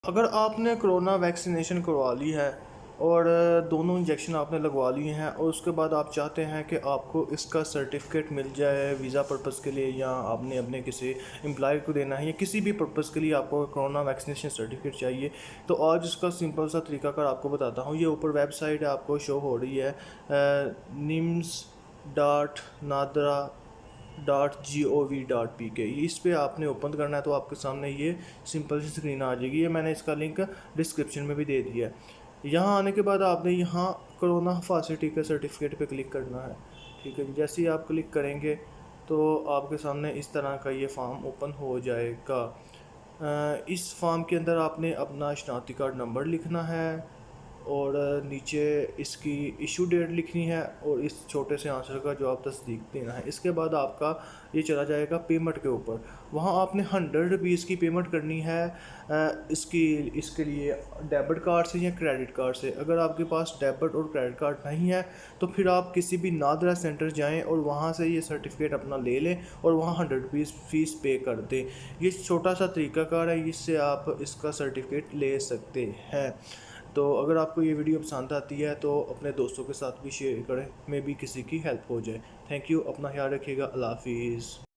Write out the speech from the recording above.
अगर आपने corona vaccination करवा ली है और दोनों इंजेक्शन आपने लगवा लिए हैं और उसके बाद आप चाहते हैं कि आपको इसका सर्टिफिकेट मिल जाए वीज़ा पर्पज़ के लिए, या आपने अपने किसी एम्प्लॉय को देना है, या किसी भी पर्पज़ के लिए आपको कोरोना वैक्सीनेशन सर्टिफिकेट चाहिए, तो आज उसका सिंपल सा तरीकाकार आपको बताता हूँ। ये ऊपर वेबसाइट आपको शो हो रही है, nims.nadra.gov.pk। इस पे आपने ओपन करना है तो आपके सामने ये सिंपल सी स्क्रीन आ जाएगी। ये मैंने इसका लिंक डिस्क्रिप्शन में भी दे दिया है। यहाँ आने के बाद आपने यहाँ कोरोना हिफाजती के सर्टिफिकेट पे क्लिक करना है। ठीक है जी, जैसे ही आप क्लिक करेंगे तो आपके सामने इस तरह का ये फॉर्म ओपन हो जाएगा। इस फॉर्म के अंदर आपने अपना शनाख्ती कार्ड नंबर लिखना है और नीचे इसकी इशू डेट लिखनी है और इस छोटे से आंसर का जवाब तस्दीक देना है। इसके बाद आपका ये चला जाएगा पेमेंट के ऊपर। वहाँ आपने 100 रुपीज़ की पेमेंट करनी है। इसके लिए डेबिट कार्ड से या क्रेडिट कार्ड से। अगर आपके पास डेबिट और क्रेडिट कार्ड नहीं है तो फिर आप किसी भी नादरा सेंटर जाएं और वहाँ से ये सर्टिफिकेट अपना ले लें और वहाँ 100 रुपीज़ फ़ीस पे कर दें। ये छोटा सा तरीकाकार है, इससे आप इसका सर्टिफिकेट ले सकते हैं। तो अगर आपको ये वीडियो पसंद आती है तो अपने दोस्तों के साथ भी शेयर करें, मे बी किसी की हेल्प हो जाए। थैंक यू, अपना ख्याल रखिएगा। अल्लाह हाफिज़।